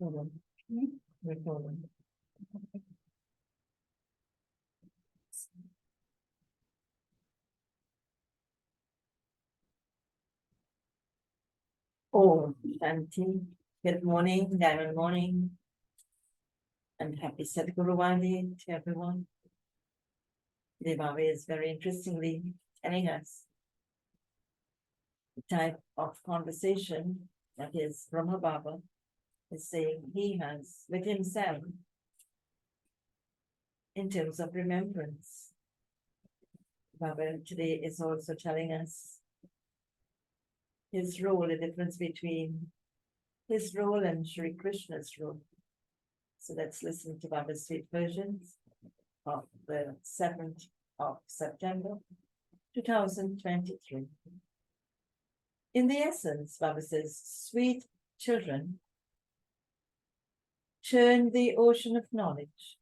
Hold on. Wait, hold on. Oh, Shanti. Good morning, diamond morning, and happy Sadhguru Vani to everyone. Devavi is very interestingly telling us the type of conversation that is Brahma Baba is saying he has with himself in terms of remembrance. Baba today is also telling us his role, the difference between his role and Sri Krishna's role. So let's listen to Baba's sweet versions of the 7th of September, 2023. In the essence, Baba says, sweet children, churn the ocean of knowledge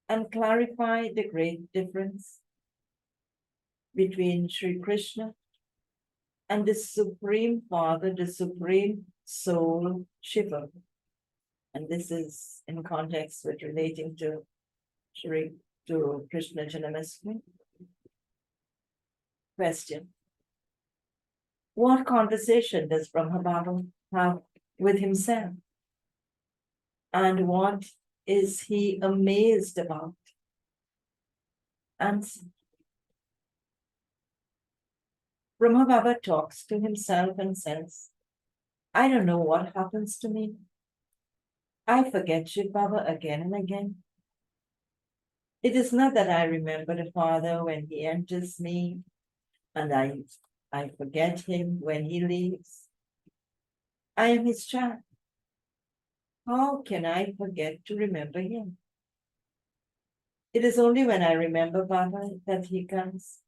and clarify the great difference between Sri Krishna and the Supreme Father, the Supreme Soul, Shiva. And this is in context with relating to Krishna Janamastami. Question. What conversation does Brahma Baba have with himself? And what is he amazed about? Answer. Brahma Baba talks to himself and says, I don't know what happens to me. I forget Shiv Baba again and again. It is not that I remember the Father when he enters me, and I forget him when he leaves. I am his child. How can I forget to remember him? It is only when I remember Baba that he comes.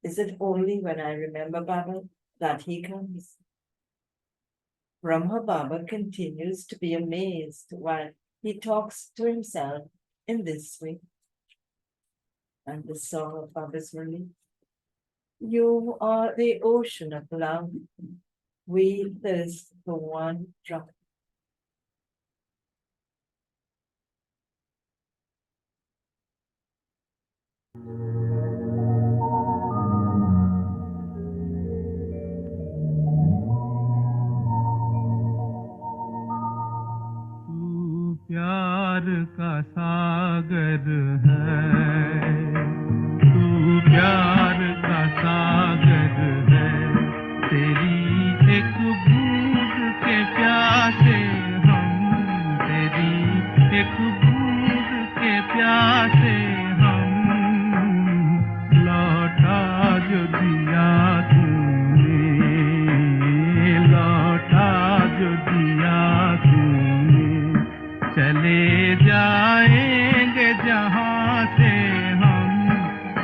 Is it only when I remember Baba that he comes? Brahma Baba continues to be amazed while he talks to himself in this way. And the song of Baba's Murli. You are the ocean of love. We thirst for one drop. प्यार का सागर है तू प्यार का सागर है तेरी एक बूंद के प्यासे हम तेरी एक बूंद के प्यासे हम लौटा जो दिया तूने लौटा जो दिया तूने चले जाएंगे जहाँ से हम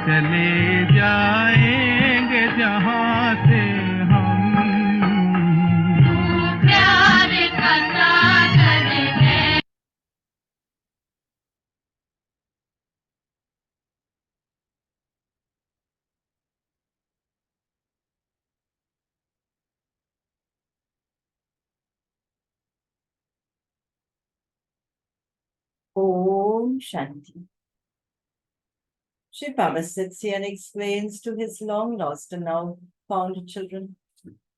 चले जाएंगे जहाँ से हम तू प्यार का सागर है Om Shanti. Shiv Baba sits here and explains to his long lost and now found children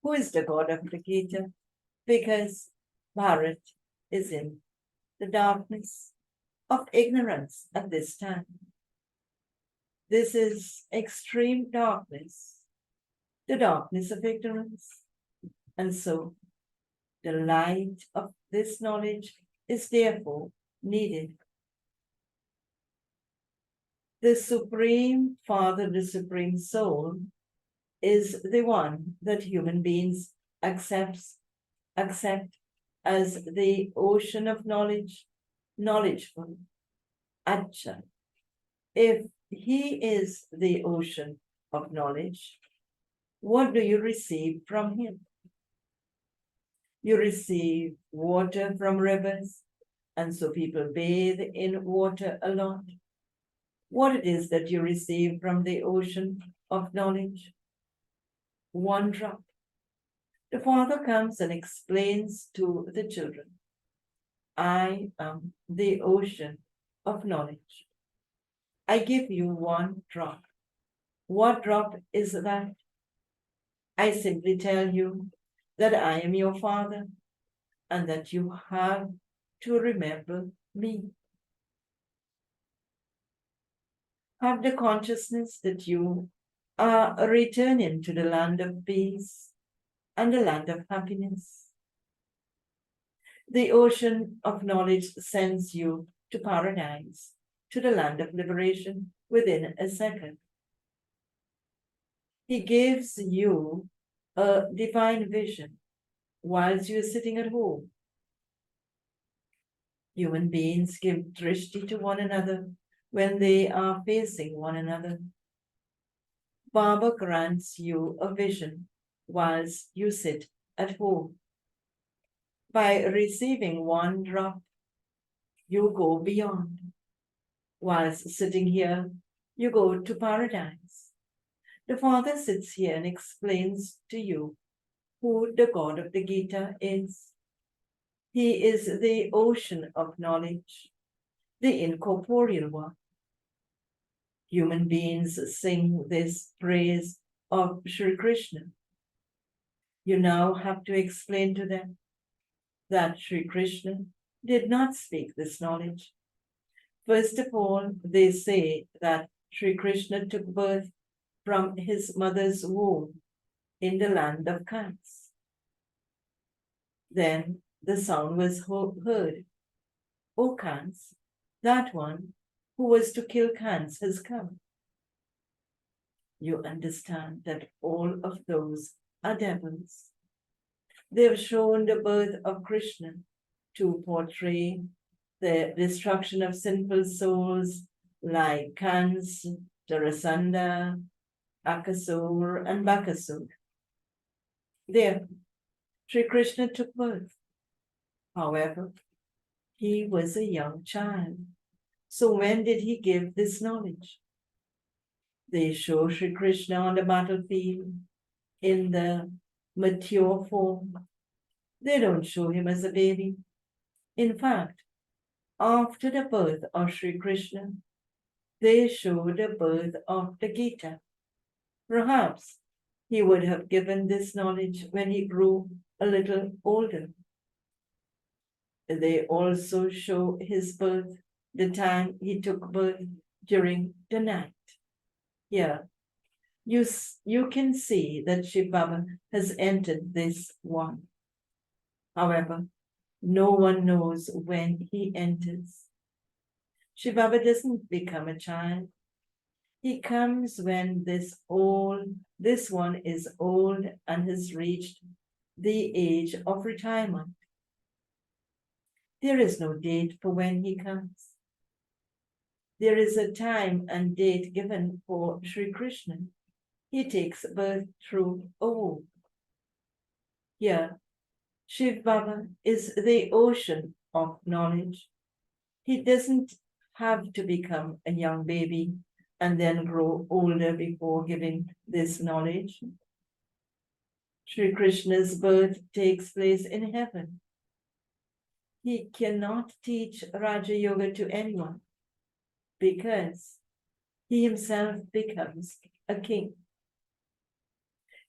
who is the God of the Gita, because Bharat is in the darkness of ignorance at this time. This is extreme darkness, the darkness of ignorance. And so the light of this knowledge is therefore needed. The Supreme Father, the Supreme Soul, is the one that human beings accept as the ocean of knowledge, knowledgeful. Acha. If he is the ocean of knowledge, what do you receive from him? You receive water from rivers, and so people bathe in water a lot. What it is that you receive from the ocean of knowledge? One drop. The father comes and explains to the children, I am the ocean of knowledge. I give you one drop. What drop is that? I simply tell you that I am your father and that you have to remember me. Have the consciousness that you are returning to the land of peace and the land of happiness. The ocean of knowledge sends you to paradise, to the land of liberation within a second. He gives you a divine vision whilst you're sitting at home. Human beings give drishti to one another when they are facing one another. Baba grants you a vision whilst you sit at home. By receiving one drop, you go beyond. Whilst sitting here, you go to paradise. The Father sits here and explains to you who the God of the Gita is. He is the ocean of knowledge, the incorporeal one. Human beings sing this praise of Sri Krishna. You now have to explain to them that Sri Krishna did not speak this knowledge. First of all, they say that Sri Krishna took birth from his mother's womb in the land of Kans. Then the sound was heard, O Kans, that one who was to kill Kans has come. You understand that all of those are devils. They have shown the birth of Krishna to portray the destruction of sinful souls like Kans, Jarasandha, Akasur, and Bakasur. There, Sri Krishna took birth. However, he was a young child. So when did he give this knowledge? They show Sri Krishna on the battlefield in the mature form. They don't show him as a baby. In fact, after the birth of Sri Krishna, they show the birth of the Gita. Perhaps he would have given this knowledge when he grew a little older. They also show his birth, the time he took birth during the night. Here, you can see that Shiv Baba has entered this one. However, no one knows when he enters. Shiv Baba doesn't become a child. He comes when this one is old and has reached the age of retirement. There is no date for when he comes. There is a time and date given for Sri Krishna. He takes birth through a womb. Here, Shiv Baba is the ocean of knowledge. He doesn't have to become a young baby and then grow older before giving this knowledge. Sri Krishna's birth takes place in heaven. He cannot teach Raja Yoga to anyone because he himself becomes a king.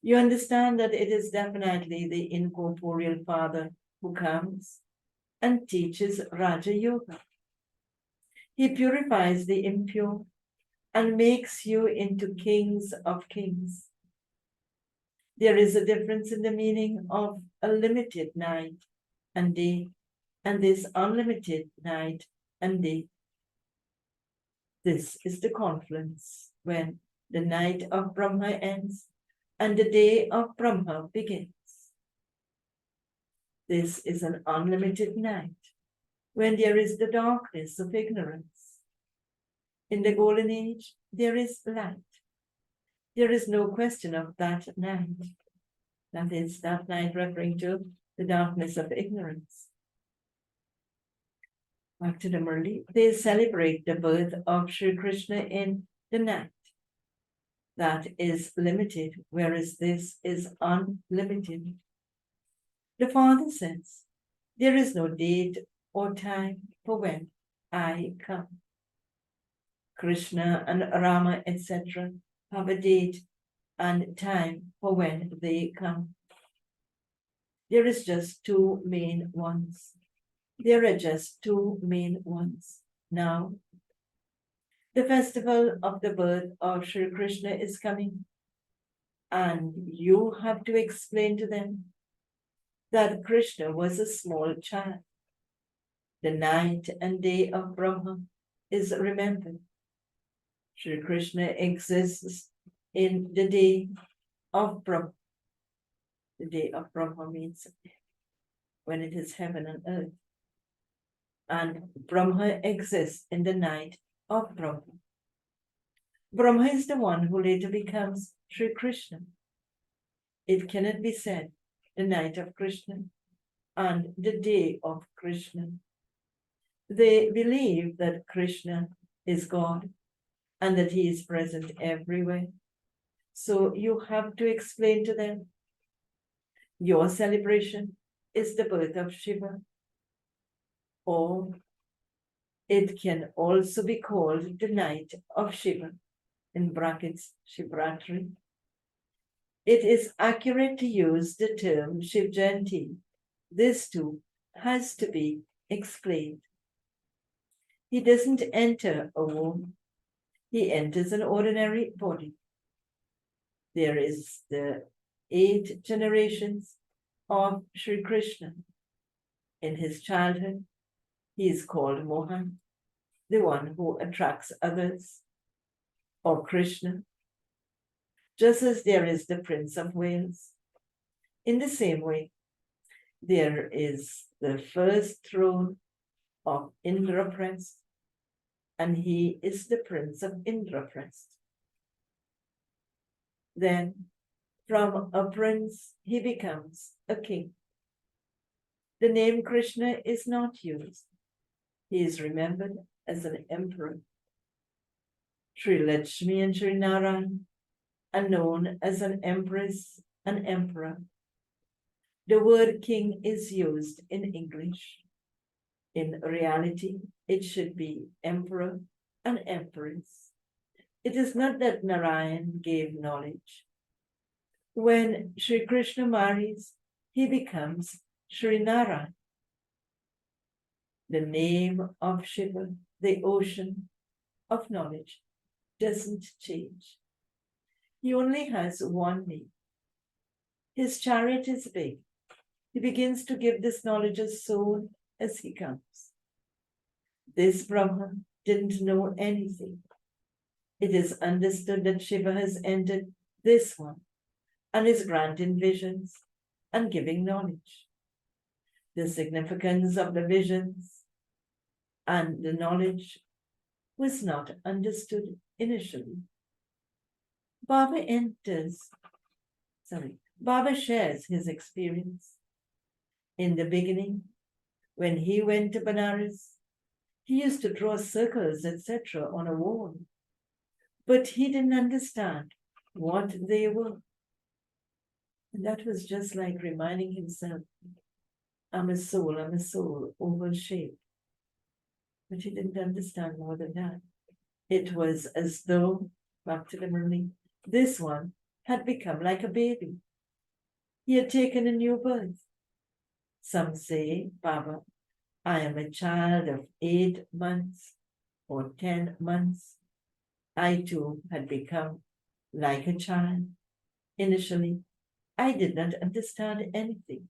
You understand that it is definitely the incorporeal Father who comes and teaches Raja Yoga. He purifies the impure and makes you into kings of kings. There is a difference in the meaning of a limited night and day and this unlimited night and day. This is the confluence when the night of Brahma ends and the day of Brahma begins. This is an unlimited night when there is the darkness of ignorance. In the golden age, there is light. There is no question of that night. That is, that night referring to the darkness of ignorance. Back to the Murli, they celebrate the birth of Sri Krishna in the night. That is limited, whereas this is unlimited. The Father says, there is no date or time for when I come. Krishna and Rama, etc., have a date and time for when they come. There is just two main ones. There are just two main ones. Now, the festival of the birth of Sri Krishna is coming, and you have to explain to them that Krishna was a small child. The night and day of Brahma is remembered. Sri Krishna exists in the day of Brahma. The day of Brahma means when it is heaven and earth. And Brahma exists in the night of Brahma. Brahma is the one who later becomes Sri Krishna. It cannot be said the night of Krishna and the day of Krishna. They believe that Krishna is God and that he is present everywhere. So you have to explain to them, your celebration is the birth of Shiva, or it can also be called the night of Shiva, in brackets, Shivratri. It is accurate to use the term Shiv Jayanti. This too has to be explained. He doesn't enter a womb. He enters an ordinary body. There is the 8 generations of Sri Krishna. In his childhood, he is called Mohan, the one who attracts others, or Krishna, just as there is the Prince of Wales. In the same way, there is the first throne of Indraprasth, and he is the Prince of Indraprasth. Then, from a prince, he becomes a king. The name Krishna is not used. He is remembered as an emperor. Sri Lakshmi and Sri Narayan are known as an empress and emperor. The word king is used in English. In reality, it should be emperor and empress. It is not that Narayan gave knowledge. When Sri Krishna marries, he becomes Sri Narayan. The name of Shiva, the ocean of knowledge, doesn't change. He only has one name. His chariot is big. He begins to give this knowledge as soon as he comes. This Brahma didn't know anything. It is understood that Shiva has entered this one and is granting visions and giving knowledge. The significance of the visions and the knowledge was not understood initially. Baba shares his experience. In the beginning, when he went to Benares, he used to draw circles, etc., on a wall. But he didn't understand what they were. And that was just like reminding himself, I'm a soul, oval shaped. But he didn't understand more than that. It was as though, back to the Murli, this one had become like a baby. He had taken a new birth. Some say, Baba, I am a child of 8 months or 10 months. I too had become like a child. Initially, I did not understand anything.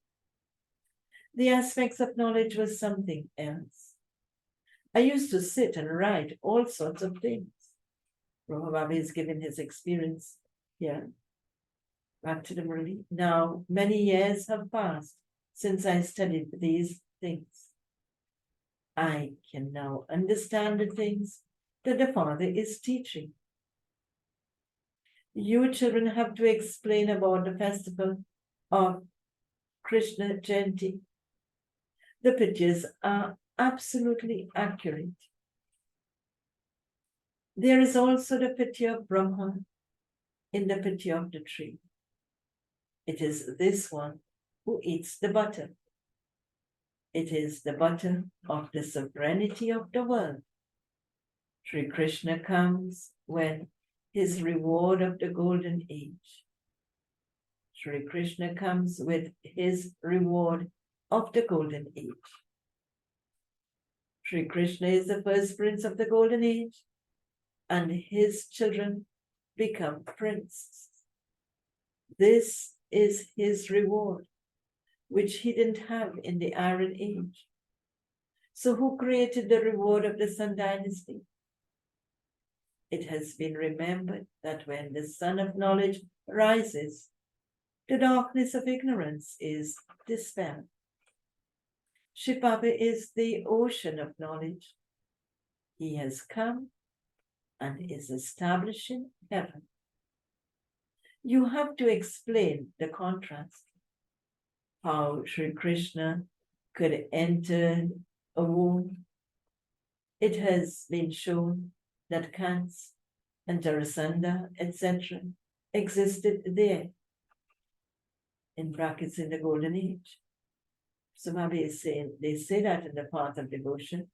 The aspects of knowledge was something else. I used to sit and write all sorts of things. Baba is giving his experience here. Back to the Murli. Now, many years have passed since I studied these things. I can now understand the things that the Father is teaching. You children have to explain about the festival of Krishna Jayanti. The pictures are absolutely accurate. There is also the picture of Brahma in the picture of the tree. It is this one who eats the butter. It is the butter of the sovereignty of the world. Sri Krishna comes when his reward of the golden age. Sri Krishna comes with his reward of the golden age. Sri Krishna is the first prince of the golden age, and his children become princes. This is his reward, which he didn't have in the Iron Age. So who created the reward of the Sun Dynasty? It has been remembered that when the sun of knowledge rises, the darkness of ignorance is dispelled. Shipapa is the ocean of knowledge. He has come and is establishing heaven. You have to explain the contrast, how Sri Krishna could enter a womb. It has been shown that Kans and Jarasandha, etc., existed there, in brackets, in the Golden Age. So Baba is saying, they say that in the path of devotion.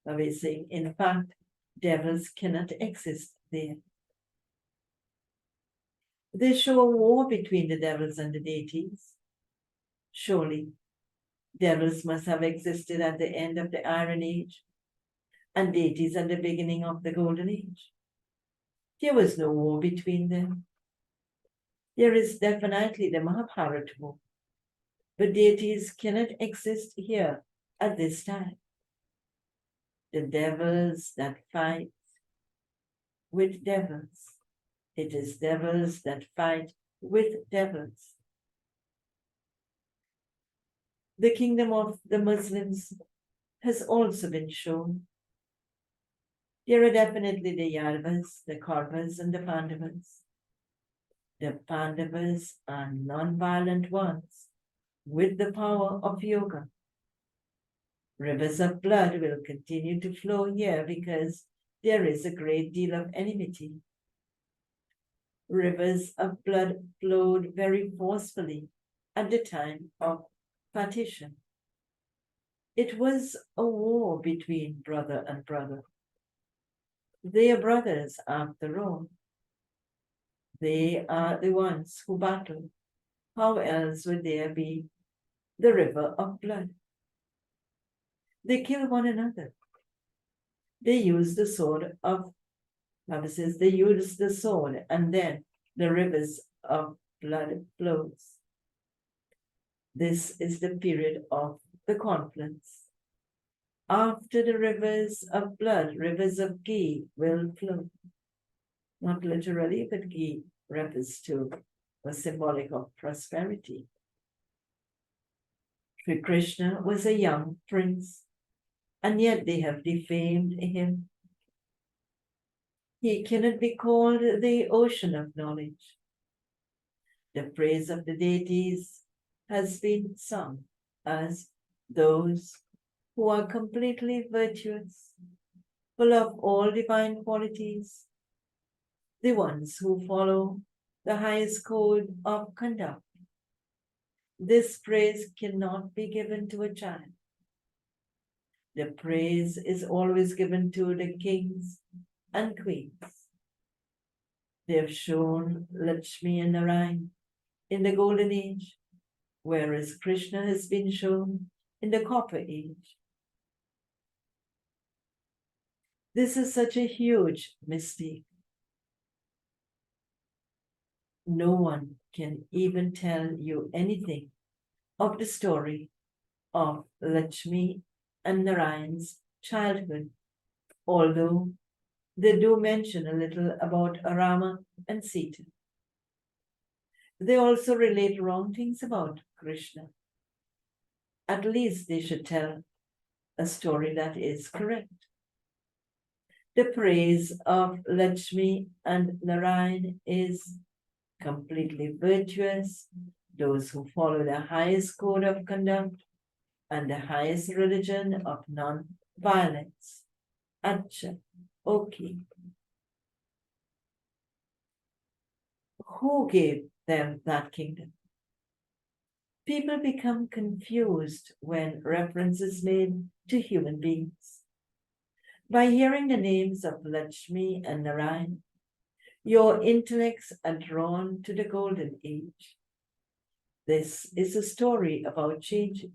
Baba is saying, in fact, devils cannot exist there. They show a war between the devils and the deities. Surely, devils must have existed at the end of the Iron Age, and deities at the beginning of the Golden Age. There was no war between them. There is definitely the Mahabharata war, but deities cannot exist here at this time. The devils that fight with devils. It is devils that fight with devils. The kingdom of the Muslims has also been shown. There are definitely the Yadavas, the Kauravas, and the Pandavas. The Pandavas are non-violent ones with the power of yoga. Rivers of blood will continue to flow here because there is a great deal of enmity. Rivers of blood flowed very forcefully at the time of partition. It was a war between brother and brother. They are brothers after all. They are the ones who battle. How else would there be the river of blood? They kill one another. They use the sword of, Baba says, they use the sword, and then the rivers of blood flows. This is the period of the conflicts. After the rivers of blood, rivers of ghee will flow. Not literally, but ghee refers to a symbolic of prosperity. Sri Krishna was a young prince, and yet they have defamed him. He cannot be called the ocean of knowledge. The praise of the deities has been sung as those who are completely virtuous, full of all divine qualities, the ones who follow the highest code of conduct. This praise cannot be given to a child. The praise is always given to the kings and queens. They have shown Lakshmi and Narayan in the Golden Age, whereas Krishna has been shown in the Copper Age. This is such a huge mistake. No one can even tell you anything of the story of Lakshmi and Narayan's childhood, although they do mention a little about Rama and Sita. They also relate wrong things about Krishna. At least they should tell a story that is correct. The praise of Lakshmi and Narayan is completely virtuous, those who follow the highest code of conduct and the highest religion of non-violence. Acha, okay. Who gave them that kingdom? People become confused when reference is made to human beings. By hearing the names of Lakshmi and Narayan, your intellects are drawn to the golden age. This is a story about changing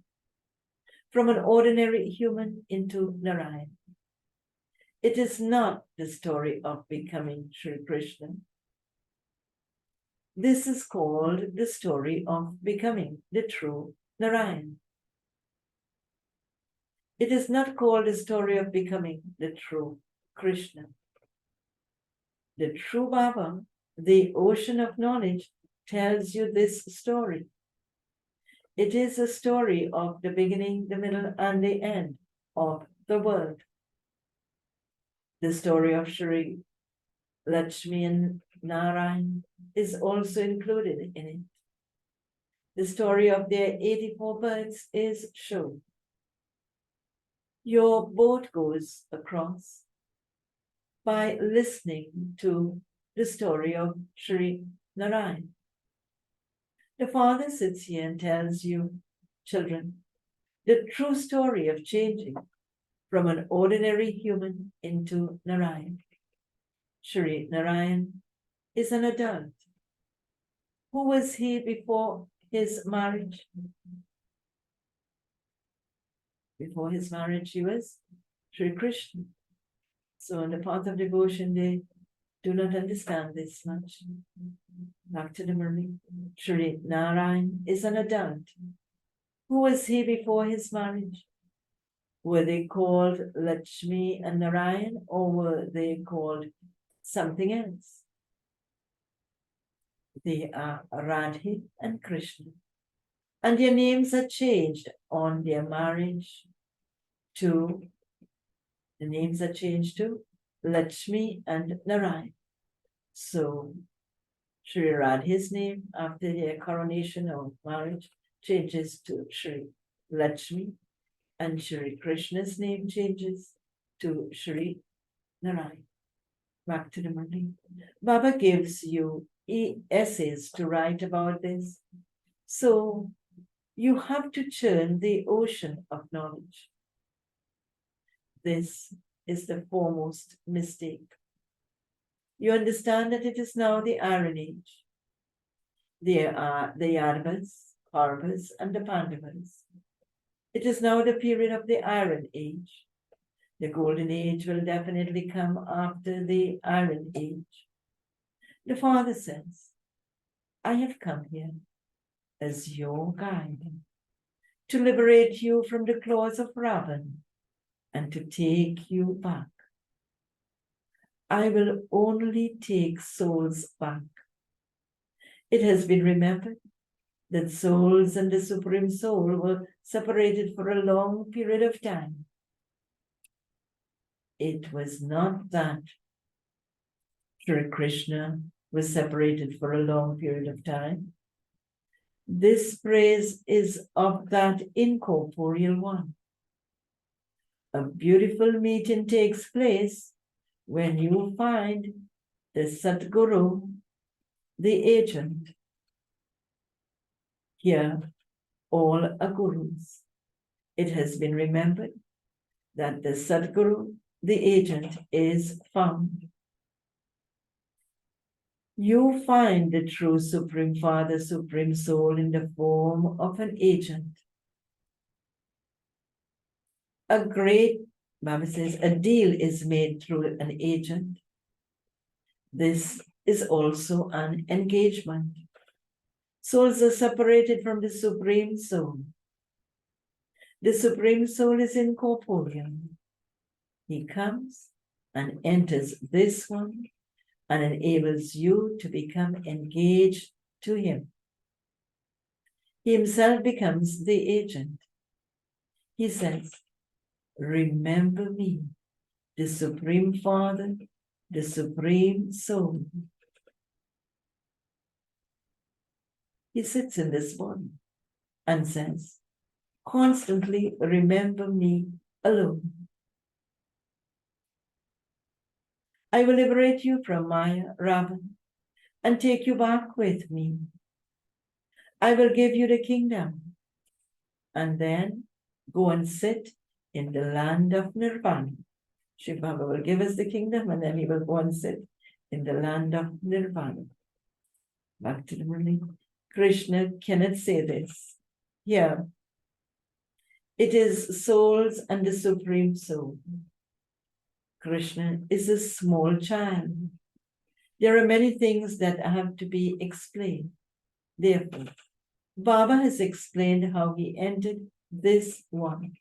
from an ordinary human into Narayan. It is not the story of becoming Sri Krishna. This is called the story of becoming the true Narayan. It is not called the story of becoming the true Krishna. The true Baba, the ocean of knowledge, tells you this story. It is a story of the beginning, the middle, and the end of the world. The story of Shri Lakshmi and Narayan is also included in it. The story of their 84 births is shown. Your boat goes across by listening to the story of Shri Narayan. The father sits here and tells you, children, the true story of changing from an ordinary human into Narayan. Shri Narayan is an adult. Who was he before his marriage? Before his marriage, he was Sri Krishna. So on the path of devotion, they do not understand this much. Back to the Murli. Shri Narayan is an adult. Who was he before his marriage? Were they called Lakshmi and Narayan, or were they called something else? They are Radhe and Krishna. And their names are changed on their marriage to, the names are changed to Lakshmi and Narayan. So Sri Radhe's name after their coronation or marriage changes to Sri Lakshmi, and Sri Krishna's name changes to Sri Narayan. Back to the Murli. Baba gives you essays to write about this. So you have to churn the ocean of knowledge. This is the foremost mistake. You understand that it is now the Iron Age. There are the Yadavas, Kauravas, and the Pandavas. It is now the period of the Iron Age. The Golden Age will definitely come after the Iron Age. The Father says, I have come here as your guide to liberate you from the claws of Ravan and to take you back. I will only take souls back. It has been remembered that souls and the Supreme Soul were separated for a long period of time. It was not that Sri Krishna was separated for a long period of time. This praise is of that incorporeal one. A beautiful meeting takes place when you find the Satguru, the agent. Here, all are gurus. It has been remembered that the Satguru, the agent, is found. You find the true Supreme Father, Supreme Soul in the form of an agent. A great, Baba says, a deal is made through an agent. This is also an engagement. Souls are separated from the Supreme Soul. The Supreme Soul is incorporeal. He comes and enters this one and enables you to become engaged to him. He himself becomes the agent. He says, remember me, the Supreme Father, the Supreme Soul. He sits in this body and says, constantly remember me alone. I will liberate you from Maya, Ravan, and take you back with me. I will give you the kingdom. And then go and sit in the land of Nirvana. Shiv Baba will give us the kingdom and then he will go and sit in the land of Nirvana. Back to the Murli. Krishna cannot say this. Here, it is souls and the Supreme Soul. Krishna is a small child. There are many things that have to be explained. Therefore, Baba has explained how he entered this one.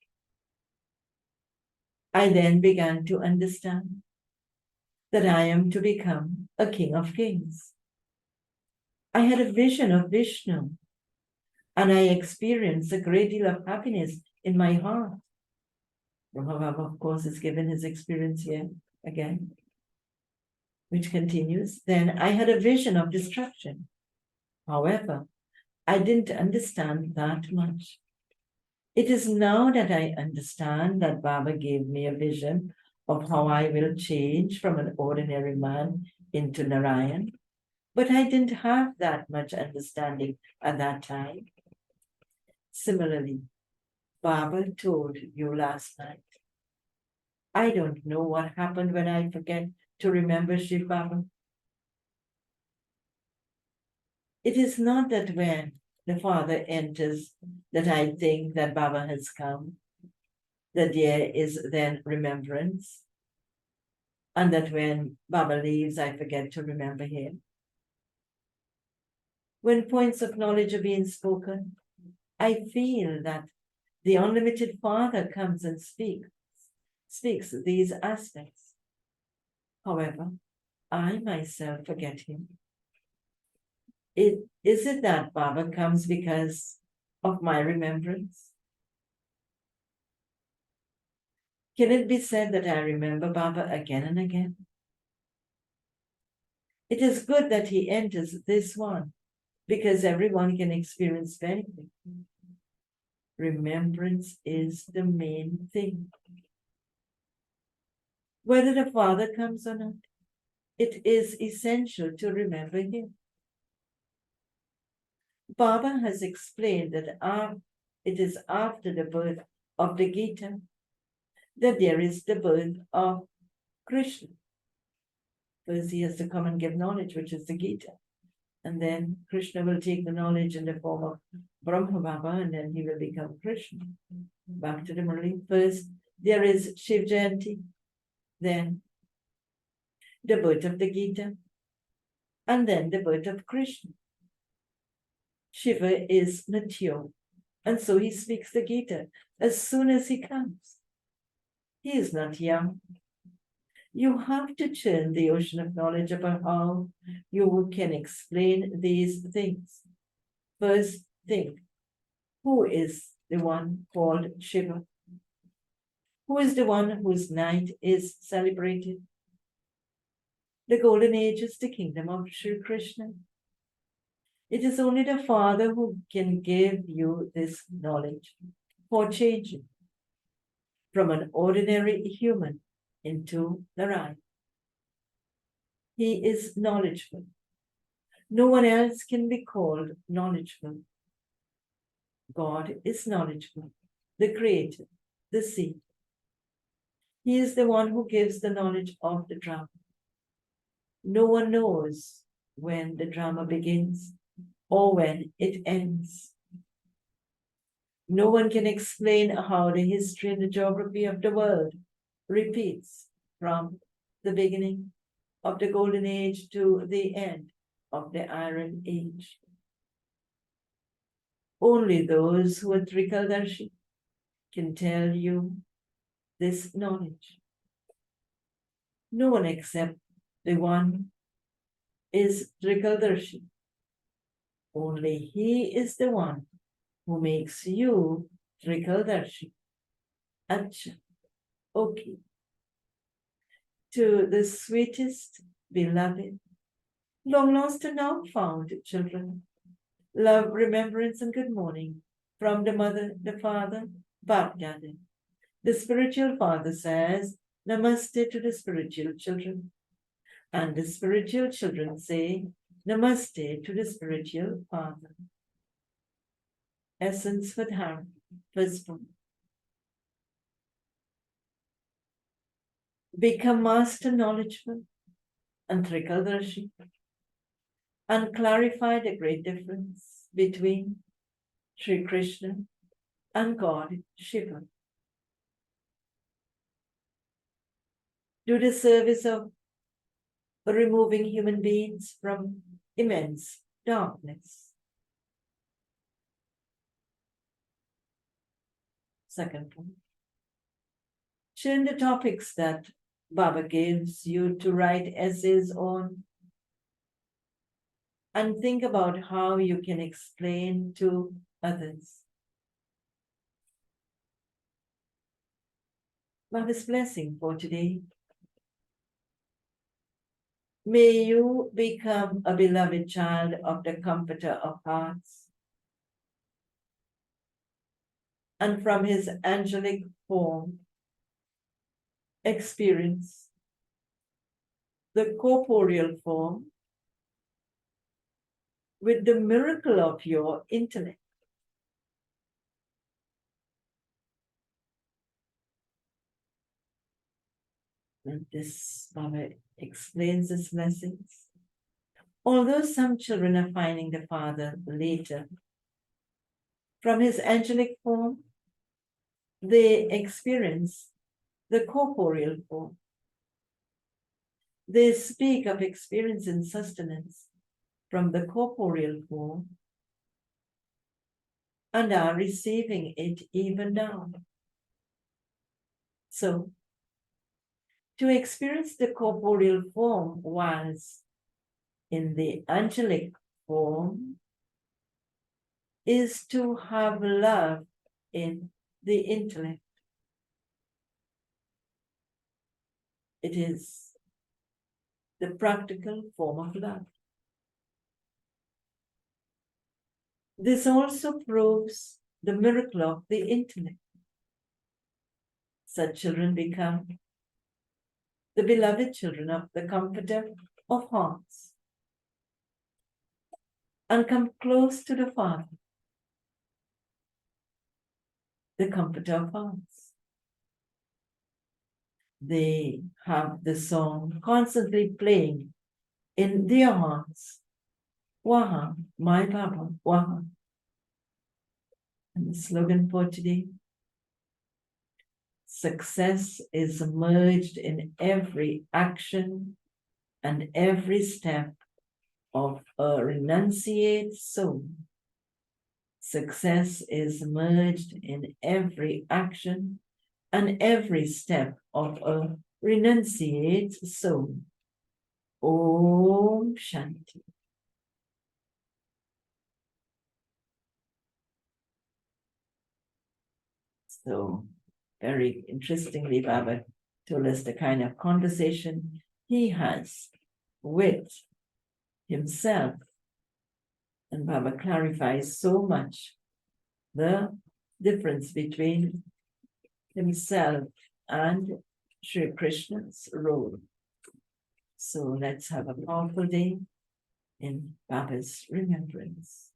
I then began to understand that I am to become a king of kings. I had a vision of Vishnu, and I experienced a great deal of happiness in my heart. Brahma Baba, of course, is given his experience here again, which continues. Then I had a vision of destruction. However, I didn't understand that much. It is now that I understand that Baba gave me a vision of how I will change from an ordinary man into Narayan. But I didn't have that much understanding at that time. Similarly, Baba told you last night. I don't know what happened when I forget to remember Shiv Baba. It is not that when the Father enters that I think that Baba has come, that there is then remembrance, and that when Baba leaves, I forget to remember him. When points of knowledge are being spoken, I feel that the unlimited Father comes and speaks these aspects. However, I myself forget him. Is it that Baba comes because of my remembrance? Can it be said that I remember Baba again and again? It is good that he enters this one, because everyone can experience benefit. Remembrance is the main thing. Whether the Father comes or not, it is essential to remember him. Baba has explained that it is after the birth of the Gita that there is the birth of Krishna. First, he has to come and give knowledge, which is the Gita. And then Krishna will take the knowledge in the form of Brahma Baba, and then he will become Krishna. Back to the Murli. First, there is Shiv Jayanti, then the birth of the Gita, and then the birth of Krishna. Shiva is mature, and so he speaks the Gita as soon as he comes. He is not young. You have to churn the ocean of knowledge about how you can explain these things. First, think, who is the one called Shiva? Who is the one whose night is celebrated? The golden age is the kingdom of Sri Krishna. It is only the Father who can give you this knowledge for changing from an ordinary human into Narayan. He is knowledgeable. No one else can be called knowledgeable. God is knowledgeable, the creator, the seed. He is the one who gives the knowledge of the drama. No one knows when the drama begins or when it ends. No one can explain how the history and the geography of the world repeats from the beginning of the golden age to the end of the iron age. Only those who are Trikaldarshi can tell you this knowledge. No one except the one is Trikaldarshi. Only he is the one who makes you Trikaldarshi. Acha. Okay. To the sweetest, beloved, long lost and now found children, love, remembrance, and good morning from the mother, the father, Bapdada. The spiritual father says, Namaste to the spiritual children. And the spiritual children say, Namaste to the spiritual father. essence for Dhara, firstborn. Become master knowledgeable and Trikaldarshi, and clarify the great difference between Sri Krishna and God Shiva. Do the service of removing human beings from immense darkness. Second point. Share the topics that Baba gives you to write essays on, and think about how you can explain to others. Baba's blessing for today. May you become a beloved child of the Comforter of Hearts, and from his angelic form, experience the corporeal form with the miracle of your intellect. And this Baba explains his blessings. Although some children are finding the Father later, from his angelic form, they experience the corporeal form. They speak of experiencing sustenance from the corporeal form and are receiving it even now. So, to experience the corporeal form whilst in the angelic form is to have love in the intellect. It is the practical form of love. This also proves the miracle of the intellect. Such children become the beloved children of the Comforter of Hearts and come close to the Father, the Comforter of Hearts. They have the song constantly playing in their hearts. Waha, my Baba, Waha. And the slogan for today: success is merged in every action and every step of a renunciate soul. Success is merged in every action and every step of a renunciate soul. Om Shanti. So, very interestingly, Baba told us the kind of conversation he has with himself. And Baba clarifies so much the difference between himself and Sri Krishna's role. So let's have a powerful day in Baba's remembrance.